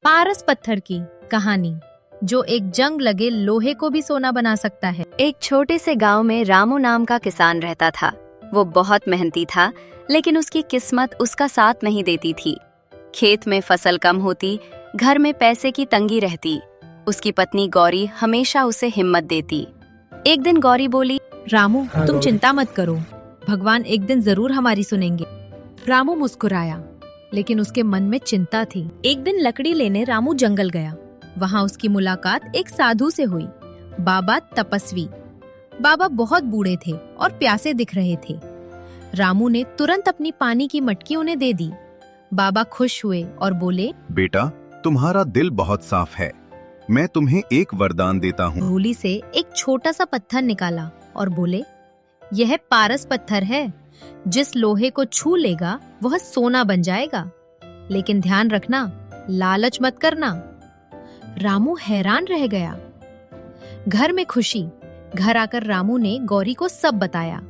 पारस पत्थर की कहानी, जो एक जंग लगे लोहे को भी सोना बना सकता है। एक छोटे से गांव में रामू नाम का किसान रहता था। वो बहुत मेहनती था, लेकिन उसकी किस्मत उसका साथ नहीं देती थी। खेत में फसल कम होती, घर में पैसे की तंगी रहती। उसकी पत्नी गौरी हमेशा उसे हिम्मत देती। एक दिन गौरी बोली, रामू, तुम चिंता मत करो, भगवान एक दिन जरूर हमारी सुनेंगे। रामू मुस्कुराया, लेकिन उसके मन में चिंता थी। एक दिन लकड़ी लेने रामू जंगल गया। वहाँ उसकी मुलाकात एक साधु से हुई, बाबा तपस्वी। बाबा बहुत बूढ़े थे और प्यासे दिख रहे थे। रामू ने तुरंत अपनी पानी की मटकी उन्हें दे दी। बाबा खुश हुए और बोले, बेटा, तुम्हारा दिल बहुत साफ है। मैं तुम्हें एक वरदान देता हूँ। झोली से एक छोटा सा पत्थर निकाला और बोले, यह पारस पत्थर है। जिस लोहे को छू लेगा वह सोना बन जाएगा। लेकिन ध्यान रखना, लालच मत करना। रामू हैरान रह गया। घर में खुशी। घर आकर रामू ने गौरी को सब बताया।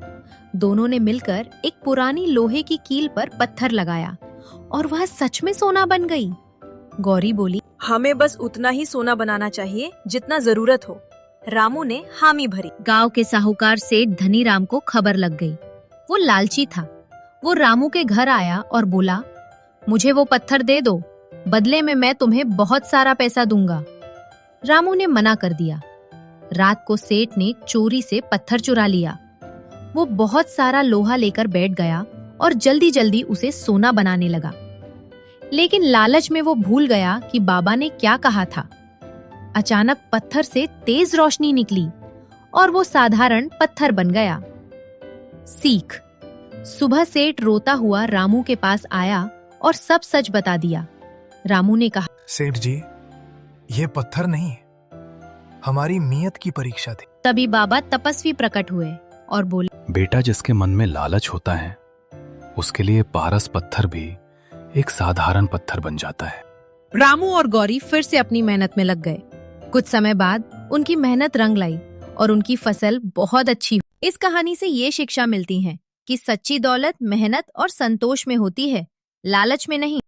दोनों ने मिलकर एक पुरानी लोहे की कील पर पत्थर लगाया और वह सच में सोना बन गई। गौरी बोली, हमें बस उतना ही सोना बनाना चाहिए जितना जरूरत हो। रामू ने हामी भरी। गांव के साहूकार सेठ धनीराम को खबर लग गई। वो लालची था। वो रामू के घर आया और बोला, मुझे वो पत्थर दे दो, बदले में मैं तुम्हें बहुत सारा पैसा दूंगा। रामू ने मना कर दिया। रात को सेठ ने चोरी से पत्थर चुरा लिया। वो बहुत सारा लोहा लेकर बैठ गया और जल्दी जल्दी उसे सोना बनाने लगा। लेकिन लालच में वो भूल गया कि बाबा ने क्या कहा था। अचानक पत्थर से तेज रोशनी निकली और वो साधारण पत्थर बन गया। सीख। सुबह सेठ रोता हुआ रामू के पास आया और सब सच बता दिया। रामू ने कहा, सेठ जी, ये पत्थर नहीं, हमारी नीयत की परीक्षा थी। तभी बाबा तपस्वी प्रकट हुए और बोले, बेटा, जिसके मन में लालच होता है उसके लिए पारस पत्थर भी एक साधारण पत्थर बन जाता है। रामू और गौरी फिर से अपनी मेहनत में लग गए। कुछ समय बाद उनकी मेहनत रंग लाई और उनकी फसल बहुत अच्छी हुई। इस कहानी से ये शिक्षा मिलती है कि सच्ची दौलत मेहनत और संतोष में होती है, लालच में नहीं।